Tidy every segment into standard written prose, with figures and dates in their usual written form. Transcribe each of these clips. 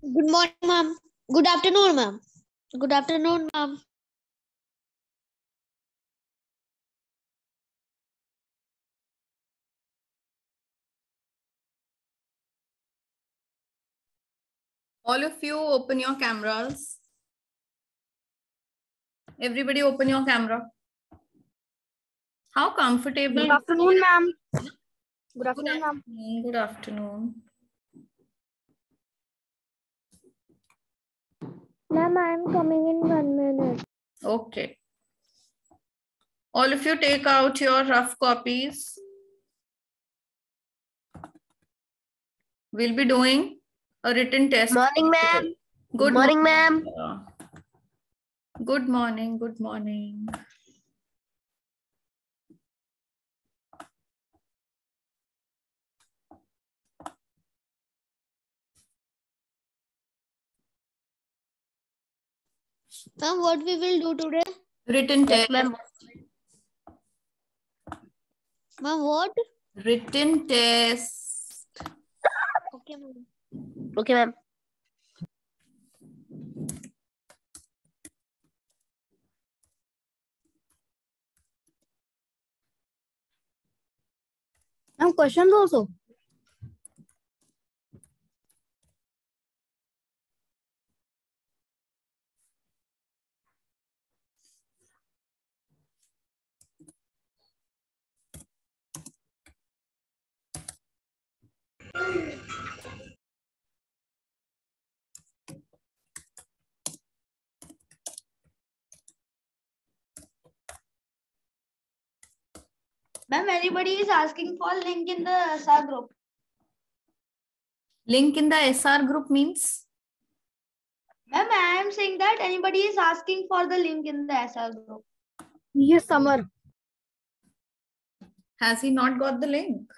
Good morning, ma'am. Good afternoon, ma'am. Good afternoon, ma'am. All of you open your cameras. Everybody open your camera. How comfortable. Good afternoon, ma'am. Good Good afternoon, ma'am. afternoon. Good afternoon. Ma'am, I am coming in 1 minute. Okay. All of you take out your rough copies. We'll be doing a written test. Morning, ma'am. Good morning, ma'am. Good morning. Good morning. Ma'am, what we will do today? Written Yes, test. ma'am. Ma'am, what? Written test. Okay, ma'am. Okay, ma'am. Ma'am, questions also. Ma'am, anybody is asking for link in the SR group. Link in the SR group means? Ma'am, I am saying that anybody is asking for the link in the SR group. Yes, Summer. Has he not got the link?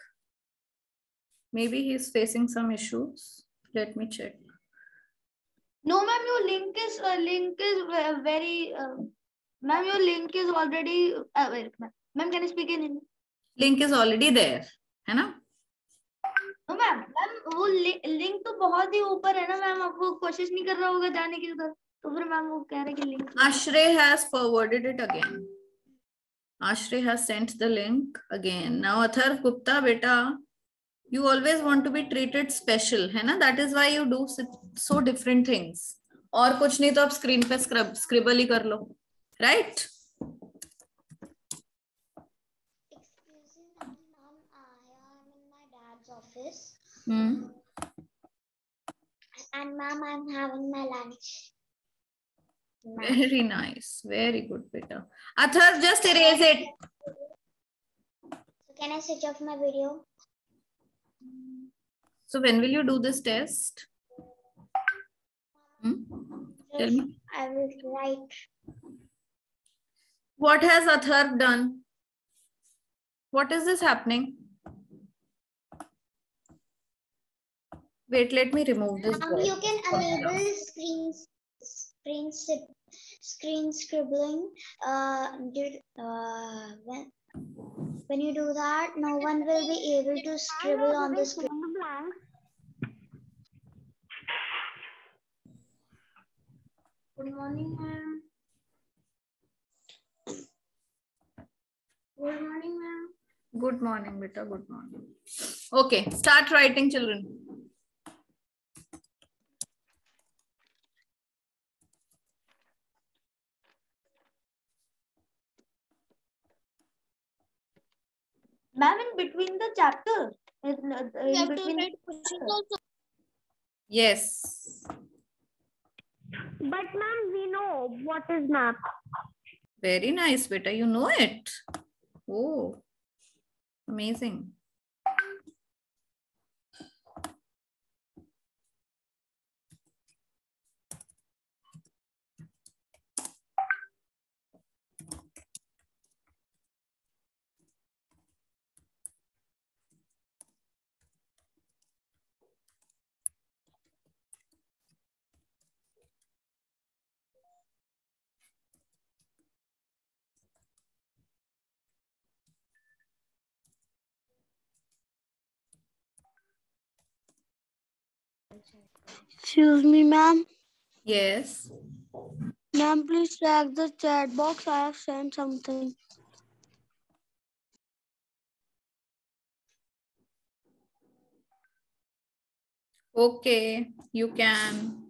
Maybe he's facing some issues. Let me check. No, ma'am, your link is very. Ma'am, your link is already. Wait, ma'am, can you speak in Hindi? Link is already there, है ना? No, ma'am, वो link तो बहुत ही ऊपर है ना ma'am, आपको कोशिश नहीं कर रहा होगा जाने की उधर, तो फिर मैम वो कह रहे कि link. Ashray has forwarded it again. Ashray has sent the link again. Now, Atharv Gupta, beta, you always want to be treated special, है ना? That is why you do so different things. और कुछ नहीं तो आप screen पे scribble ही कर लो, right? Excuse me, ma'am. I am in my dad's office. And ma'am, I'm having my lunch. Very nice. Very good, beta. Atharv, just erase it. So can I switch off my video? So when will you do this test? Tell me. I will write. What has Atharv done? What is this happening? Wait, let me remove this. You can enable screen scribbling. When you do that, no one will be able to scribble on the screen. Good morning, ma'am. Good morning, ma'am. Good morning, beta. Good morning. Okay, start writing, children. Ma'am, in between the chapter. In between. Yes. But ma'am, we know what is map. Very nice, beta. You know it. Oh, amazing. Excuse me, ma'am. Yes. Ma'am, please check the chat box. I have sent something. Okay, you can.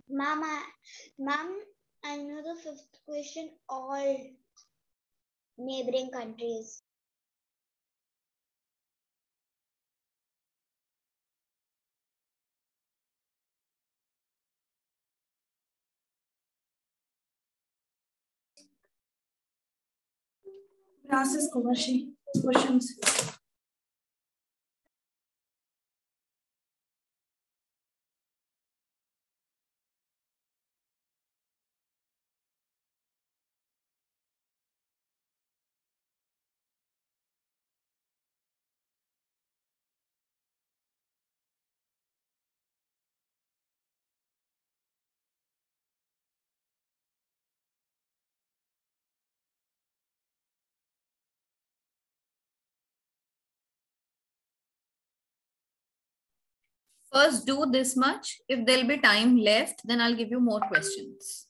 Ma'am, I know the fifth question, all neighboring countries. Gracias, Kovashi. Questions. First, do this much. If there'll be time left, then I'll give you more questions.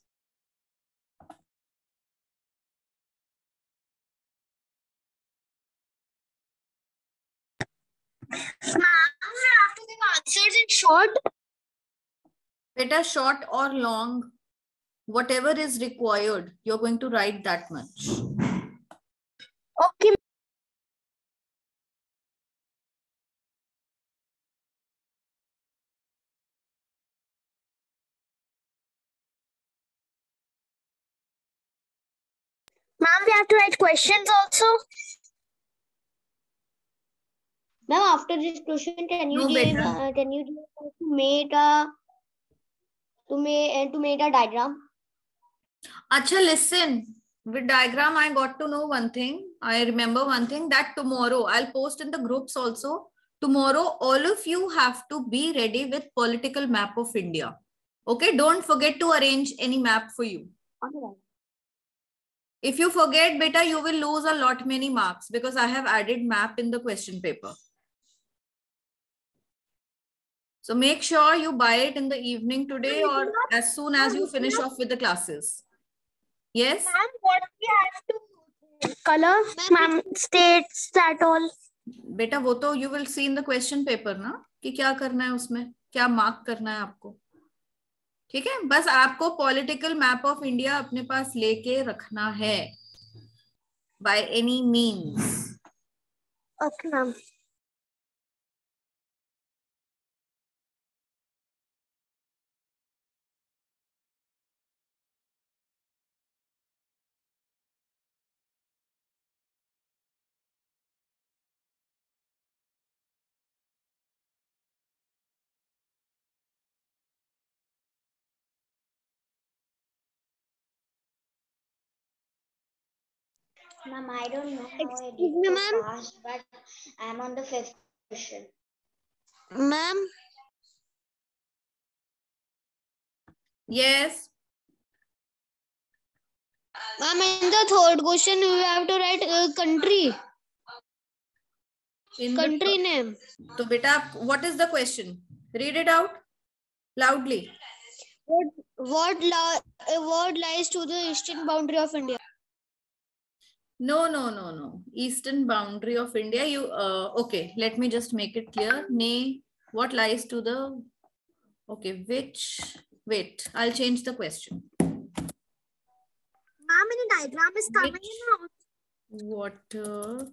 Ma'am, we have to give answers in short. Beta, short or long, whatever is required, you're going to write that much. Okay. Ma'am, we have to write questions also. Ma'am, after this question, can you No, give beta. to make a diagram? Acha, listen. With diagram, I got to know one thing. I remember one thing, that tomorrow, I'll post in the groups also. Tomorrow, all of you have to be ready with political map of India. Okay, don't forget to arrange any map for you. Okay. If you forget, beta, you will lose a lot many marks because I have added map in the question paper. So make sure you buy it in the evening today or as soon as you finish off with the classes. Yes? Ma'am, what we have to color? Ma'am, states that all. बेटा वो तो you will see in the question paper ना कि क्या करना है उसमें, क्या मार्क करना है आपको. ठीक है, बस आपको पॉलिटिकल मैप ऑफ इंडिया अपने पास लेके रखना है by any means. Okay, ma'am. Ma'am, I don't know how I Excuse did me, so ma'am. fast, but I'm on the fifth question. Ma'am, Yes. Ma'am, in the third question, you have to write country. Country name. So beta, what is the question? Read it out loudly. What lies to the eastern boundary of India? No. Eastern boundary of India. You okay? Let me just make it clear. Nay, what lies to the? Okay, which? Wait, I'll change the question. Ma'am, any diagram is coming in. Water.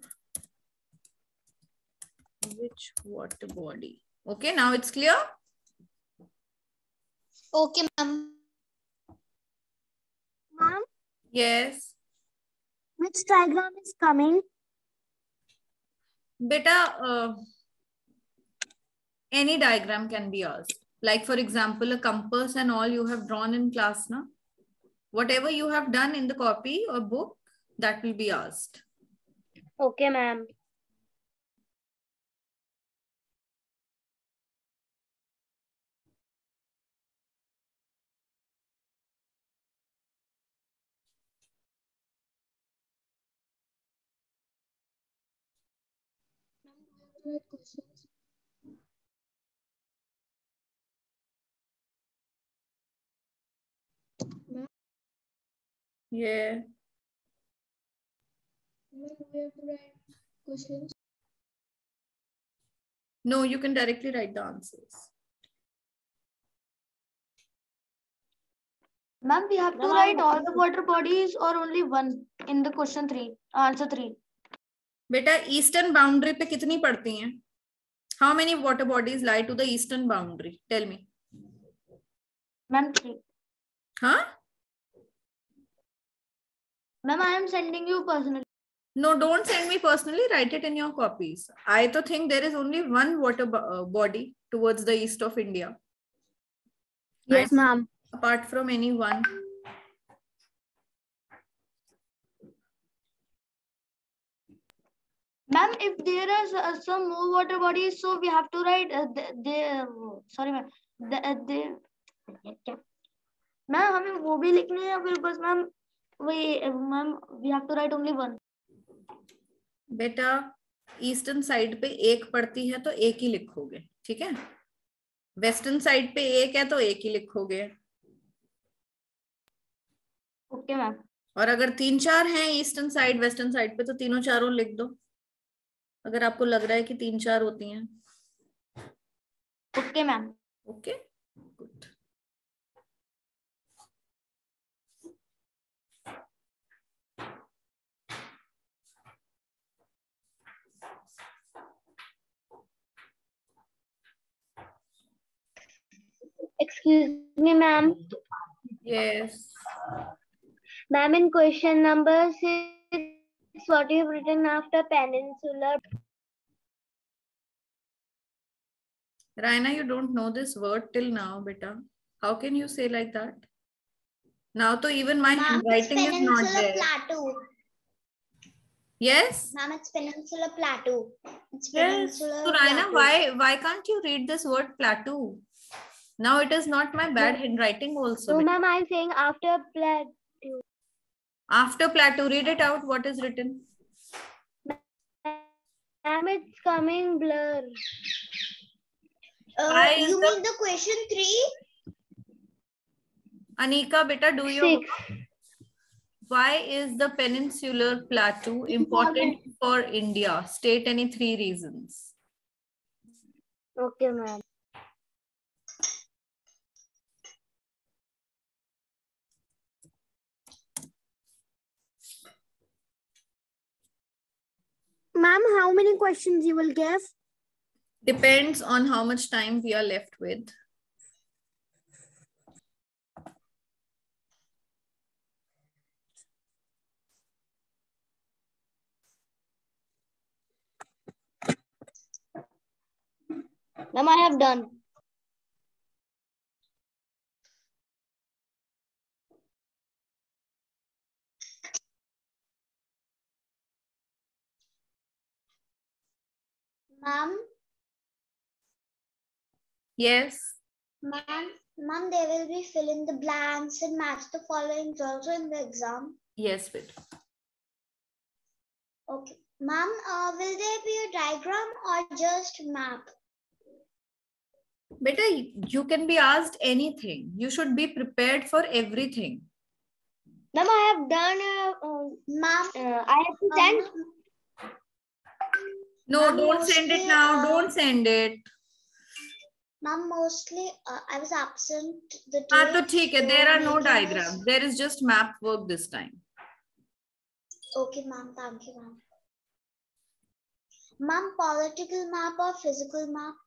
Which water body? Okay, now it's clear. Okay, ma'am. Ma'am, Yes. which diagram is coming? Beta, any diagram can be asked. Like for example, a compass and all you have drawn in class, na? Whatever you have done in the copy or book, that will be asked. Okay, ma'am. Yeah. No, you can directly write the answers. Ma'am, we have to write all the water bodies or only one in the question 3, answer 3. बेटा eastern boundary पे कितनी पड़ती हैं? How many water bodies lie to the eastern boundary? Tell me. Ma'am, 3. Huh? Ma'am, I am sending you personally. No, don't send me personally. Write it in your copies. I to think there is only one water body towards the east of India. Yes, ma'am. Apart from any one. Ma'am, if there are some more water bodies, so we have to write sorry ma'am. Ma'am, हमें वो भी लिखने हैं फिर बस ma'am ma'am we have to write only one. बेटा eastern side पे एक पड़ती है तो एक ही लिखोगे, ठीक है? वेस्टर्न साइड पे एक है तो एक ही लिखोगे. Okay ma'am. और अगर 3-4 हैं ईस्टर्न साइड वेस्टर्न साइड पे तो तीनों चारों लिख दो, अगर आपको लग रहा है कि 3-4 होती हैं. Okay ma'am. Okay, good. Excuse me, ma'am. Yes. Ma'am, in question number 6, what you have written after peninsular? Raina, you don't know this word till now, beta. How can you say like that? Now, to even my handwriting is not there. Plateau. Yes. Ma'am, it's Peninsula Plateau. It's Yes. Peninsula So Raina, Plateau. why can't you read this word plateau? Now it is not my bad handwriting also. No, ma'am, I'm saying after plateau. After plateau, read it out. What is written? Ma'am, it's coming blur. You mean the question 3? Anika, beta, do you? 6. Why is the peninsular plateau important for India? State any 3 reasons. Okay, ma'am. Ma'am, how many questions you will give? Depends on how much time we are left with. Ma'am, I have done. Ma'am? Yes. Ma'am, they will be fill in the blanks and match the following also in the exam. Yes, beta. Okay. Ma'am, will there be a diagram or just map? Beta, you can be asked anything. You should be prepared for everything. Ma'am, I have done. Ma'am, I have to send. No, Ma'am, don't send it mostly, now. Don't send it. ma'am, mostly I was absent the हाँ day. तो ठीक है. so There are no making this- diagrams. There is just map work this time. Okay, ma'am. Thank you, ma'am. Ma'am, political map or physical map?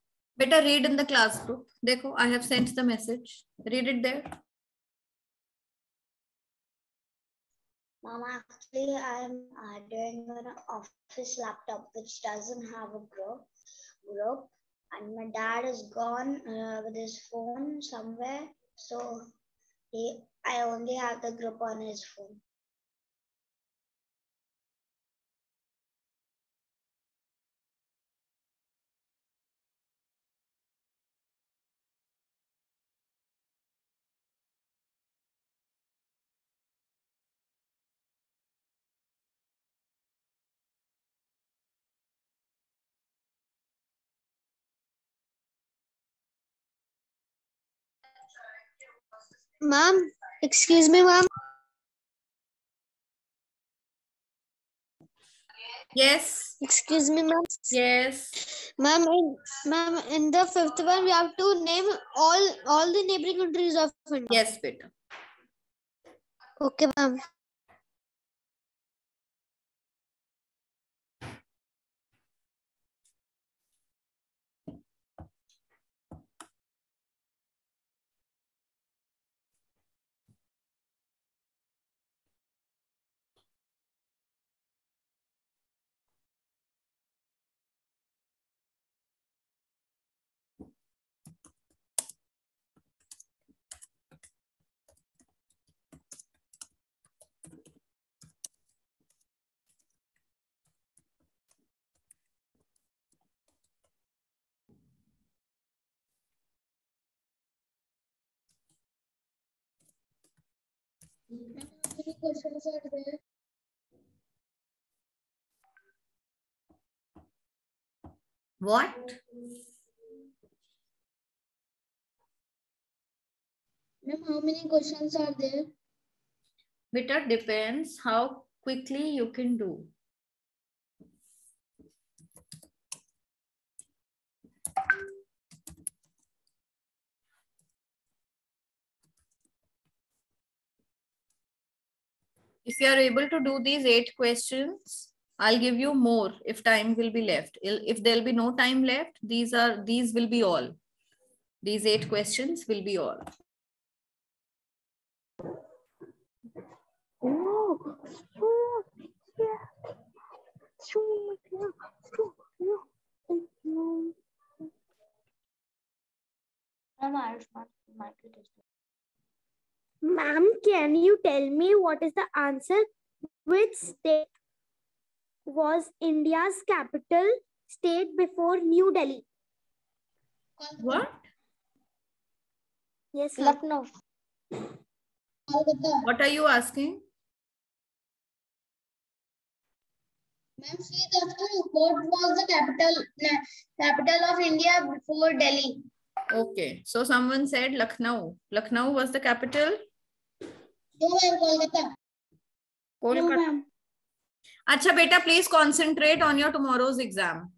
Beta, read in the class group. देखो, I have sent the message. Read it there. Ma'am, actually, I'm doing an office laptop which doesn't have a group, and my dad is gone with his phone somewhere, so I only have the group on his phone. Ma'am, excuse me, ma'am. Yes. Excuse me, ma'am. Yes. Ma'am, in the fifth one, we have to name all the neighboring countries of India. Yes, beta. Okay, ma'am. Any questions are there? What? Ma'am, how many questions are there? Beta, depends how quickly you can do. If you are able to do these 8 questions, I'll give you more if time will be left. If there'll be no time left, these will be all. These 8 questions will be all. Ma'am, can you tell me what is the answer? Which state was India's capital state before New Delhi? What? Yes, ma'am. Lucknow. What are you asking? Ma'am, she is asking what was the capital of India before Delhi? Okay, so someone said Lucknow. Lucknow was the capital? No, ma'am, Kolkata. Kolkata. No, ma'am. Acha beta, please concentrate on your tomorrow's exam.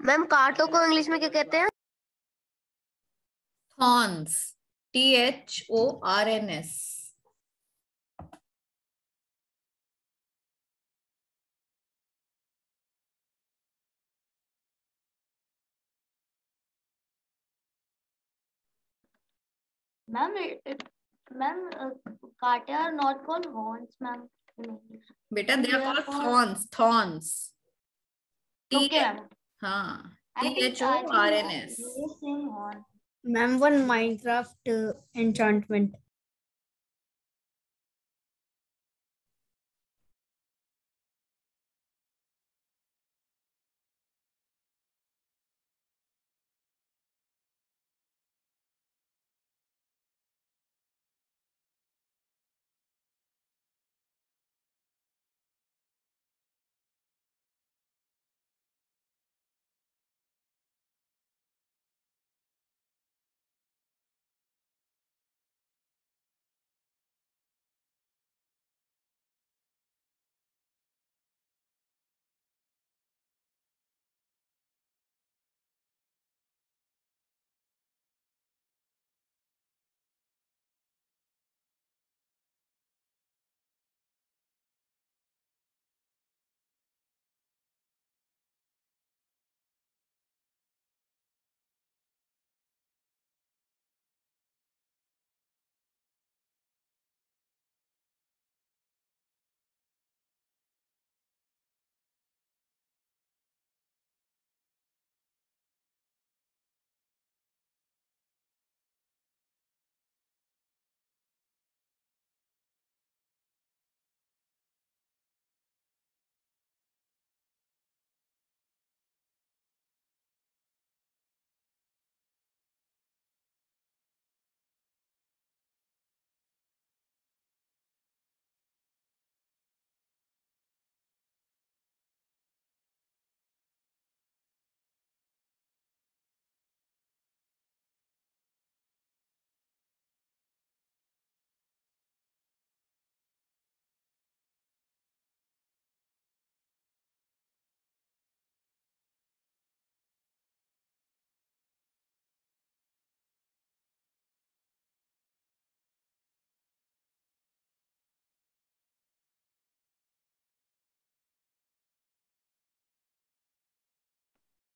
Ma'am कांटों को English में क्या कहते हैं? Thorns. Thorns. Ma'am, ma'am, kaate are not called horns, ma'am. In English. Beta, they are called thorns. Thorns. Okay, ma'am. हाँ. I think THORNS. you were saying horn. Ma'am, one Minecraft enchantment.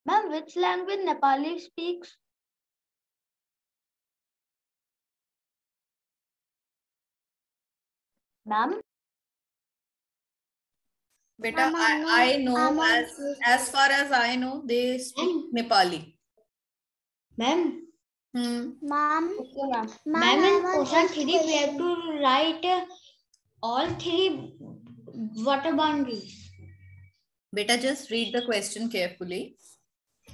Ma'am, which language Nepali speaks? Ma'am? Beta, Mama, I know I'm on as far as I know, they speak Nepali. Ma'am, Ma'am, okay, ma'am. Ma'am, Ma'am, I in want question this 3, we have question. to write all 3 water boundaries. Beta, just read the question carefully.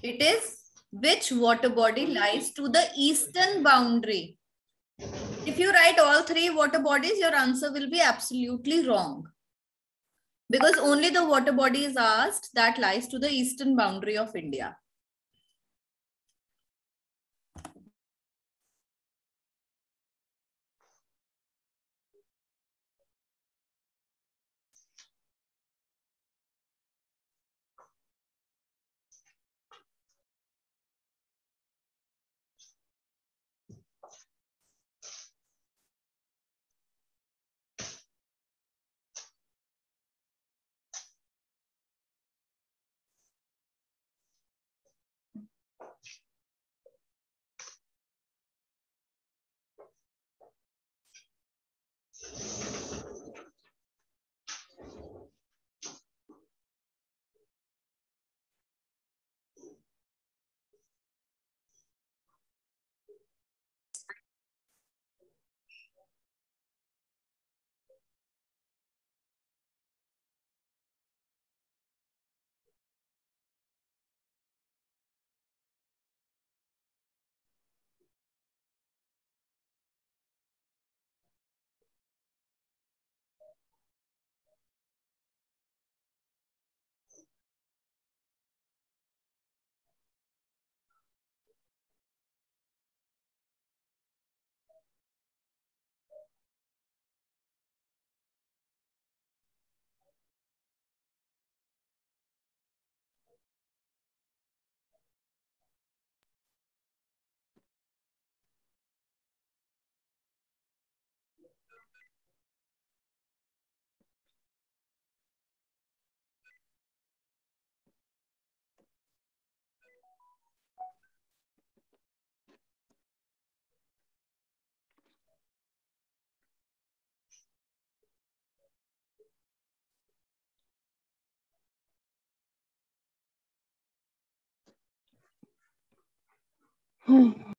It is, which water body lies to the eastern boundary? If you write all 3 water bodies, your answer will be absolutely wrong. Because only the water body is asked that lies to the eastern boundary of India. Ma'am,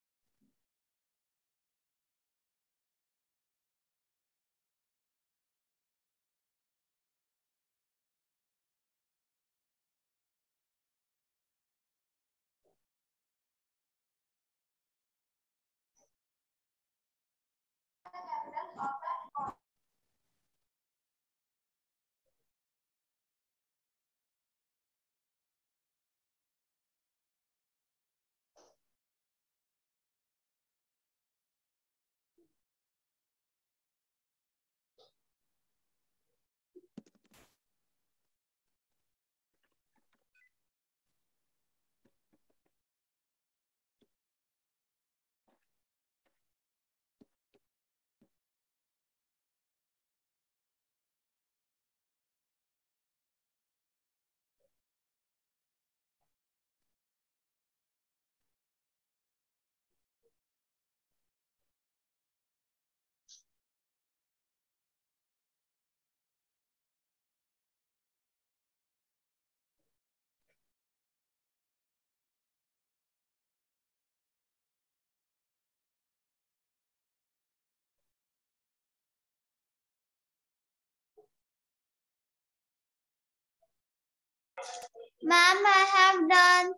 I have done.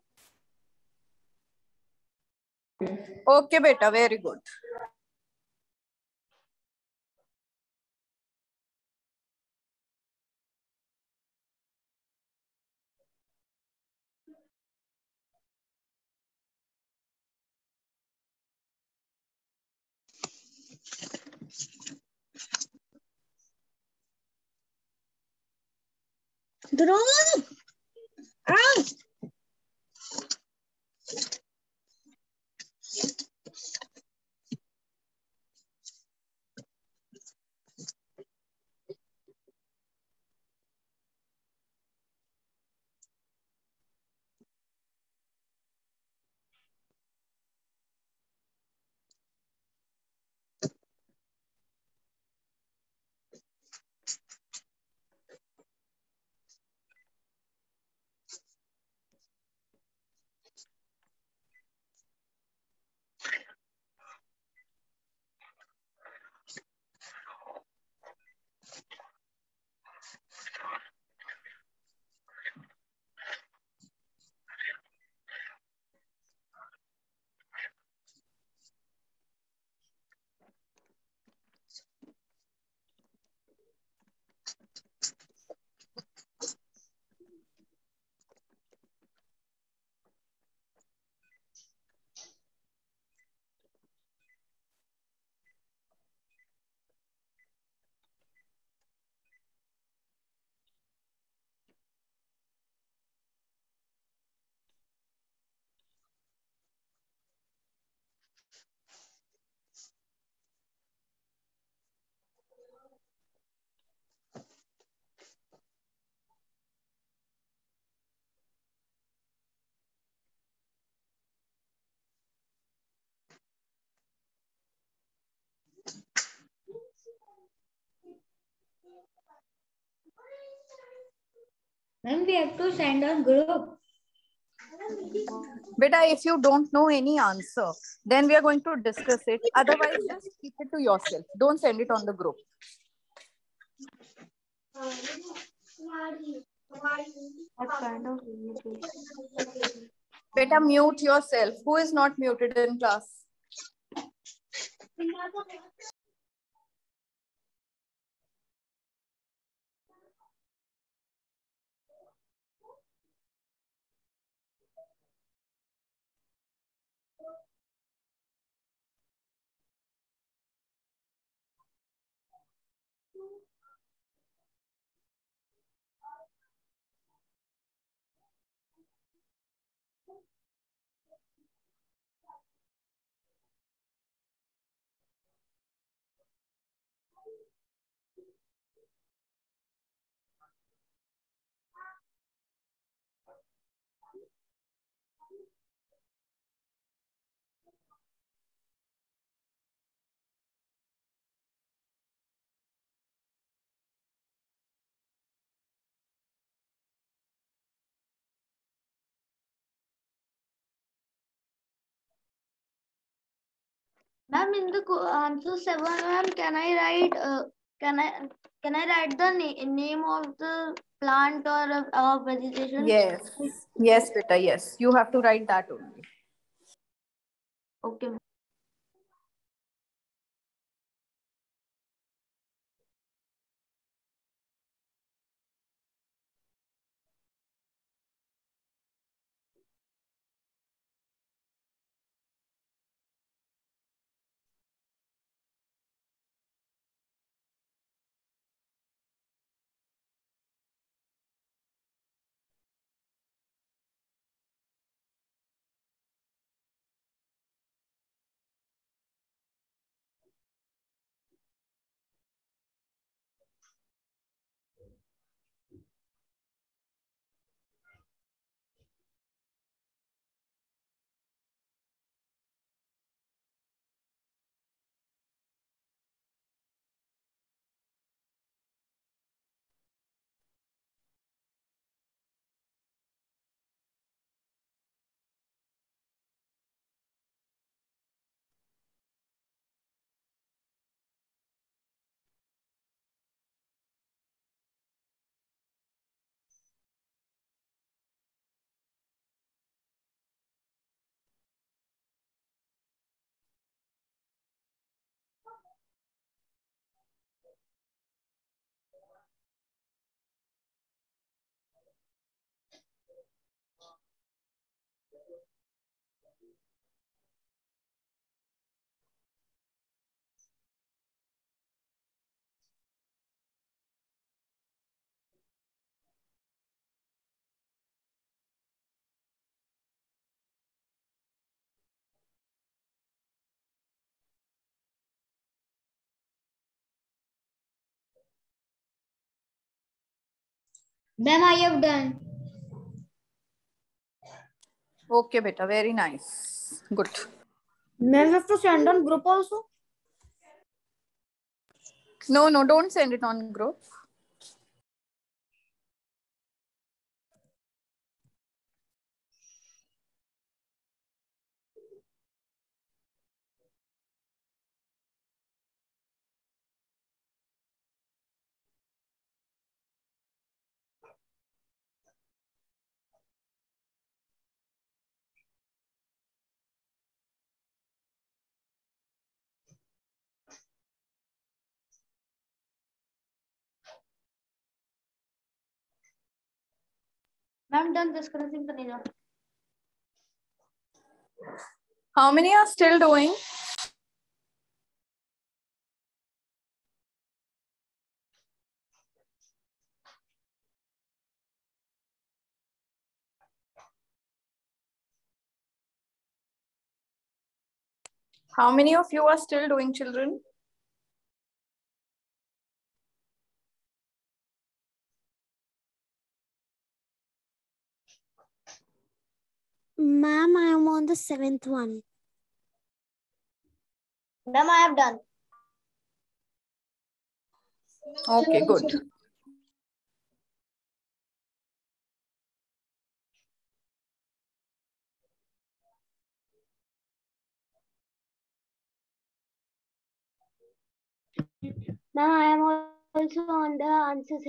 Okay, beta, very good. Dhruv! Ma'am, we have to send on group. Beta, if you don't know any answer, then we are going to discuss it. Otherwise, just keep it to yourself. Don't send it on the group. What kind of limitation? Beta, mute yourself. Who is not muted in class? Ma'am, in the answer 7, ma'am, can I write the name of the plant or vegetation? Yes. Yes, beta. Yes. You have to write that only. Okay, ma'am. Ma'am, I have done. Okay, beta. Very nice. Good. Ma'am, have to send on group also. No, don't send it on group. Ma'am, done discussing the name. How many are still doing? How many of you are still doing, children? Ma'am, I am on the 7th one. Ma'am, I have done. Okay, good. Ma'am, I am also on the answers.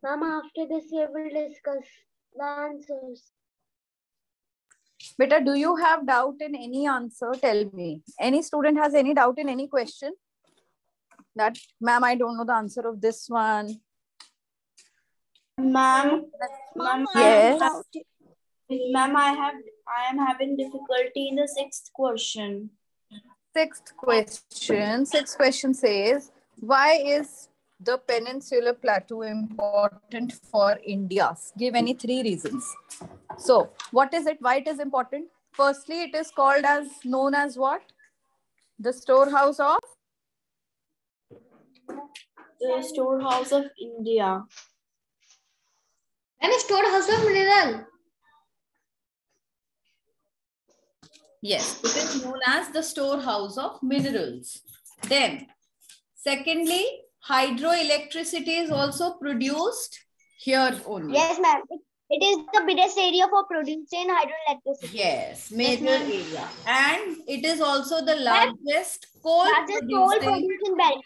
Ma'am, after this we will discuss the answers. Beta, do you have doubt in any answer? Tell me. Any student has any doubt in any question? That, ma'am, I don't know the answer of this one. Ma'am, Yes. ma'am, I am having difficulty in the 6th question. Sixth question says, why is the Peninsular Plateau important for India? Give any 3 reasons. So, what is it? Why it is important? Firstly, it is called as, known as what? The storehouse of? The storehouse of India. Ma'am, storehouse of mineral. Yes, it is known as the storehouse of minerals. Then, secondly, hydroelectricity is also produced here only. Yes, ma'am. It is the biggest area for producing hydroelectricity. Yes, major area. And it is also the Ma'am, largest coal producing. belt.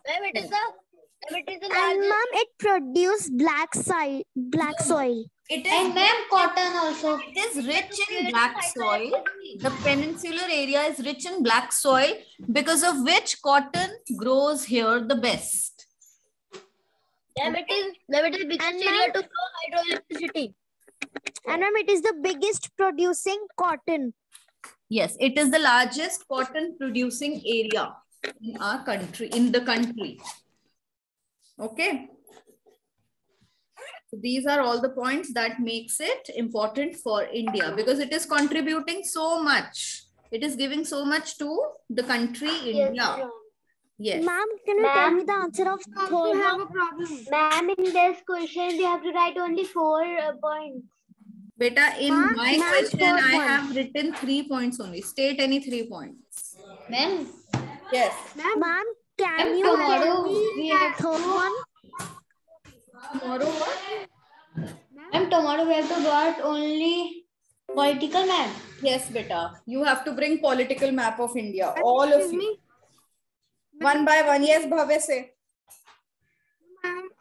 Ma'am, it is the And ma'am, it produced black soil. It is, and ma'am, cotton also. it is rich in black soil. The peninsular area is rich in black soil, because of which cotton grows here the best. Ma'am, it is the biggest area to grow hydroelectricity. And ma'am, it is the biggest producing cotton. Yes, it is the largest cotton producing area in our country, in the country. Okay. So these are all the points that makes it important for India, because it is contributing so much. It is giving so much to the country India. Yes. Ma'am, can you tell me the answer of third one? Ma'am, in this question, we have to write only 4 points. Beta, in my question, third I one. have written 3 points only. State any 3 points. Ma'am, Yes. Ma'am, can you tomorrow tell me we the have third one? Tomorrow what? ma'am, tomorrow we have to write only political map. Yes, beta. You have to bring political map of India. All of you. One by one. Yes, Bhavya, say.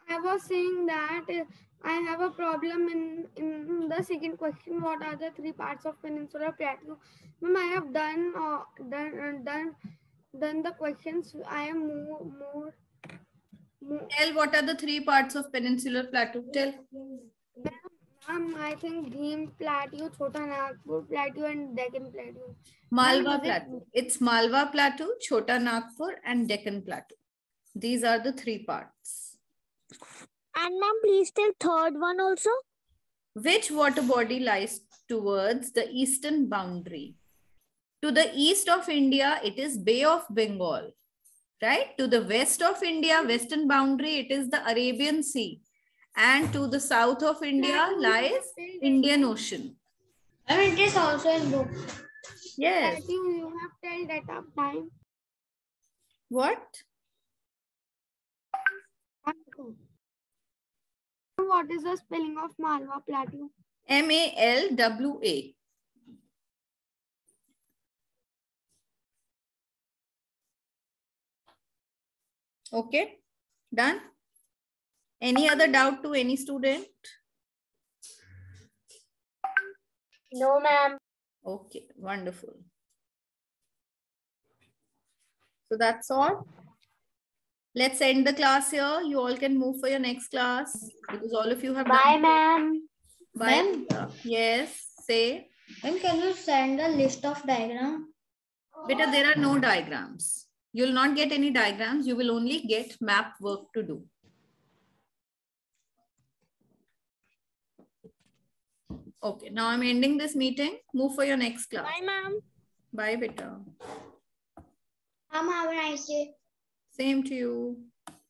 I was saying that I have a problem in the second question. What are the 3 parts of Peninsular Plateau? Ma'am, I have done the questions. I am more. Tell what are the 3 parts of Peninsular Plateau. Tell. I think Bhim Plateau, Chota Nagpur Plateau, and Deccan Plateau. Malwa Plateau. It's Malwa Plateau, Chota Nagpur, and Deccan Plateau. These are the 3 parts. And ma'am, please tell third one also. Which water body lies towards the eastern boundary? To the east of India, it is Bay of Bengal. Right? To the west of India, western boundary, it is the Arabian Sea. And to the south of India lies Indian Ocean. I mean, it is also in book. Yes. You have tell that up time. What? What is the spelling of Malwa Plateau? Malwa. Okay, done. Any other doubt to any student? No, ma'am. Okay, wonderful. So that's all. Let's end the class here. You all can move for your next class, because all of you have Bye, done. ma'am. Bye. Yes, say. Ma'am, can you send a list of diagram? Beta, there are no diagrams. You'll not get any diagrams. You will only get map work to do. Okay, now I'm ending this meeting. Move for your next class. Bye, ma'am. Bye, beta. Ma'am, have a nice day. Same to you.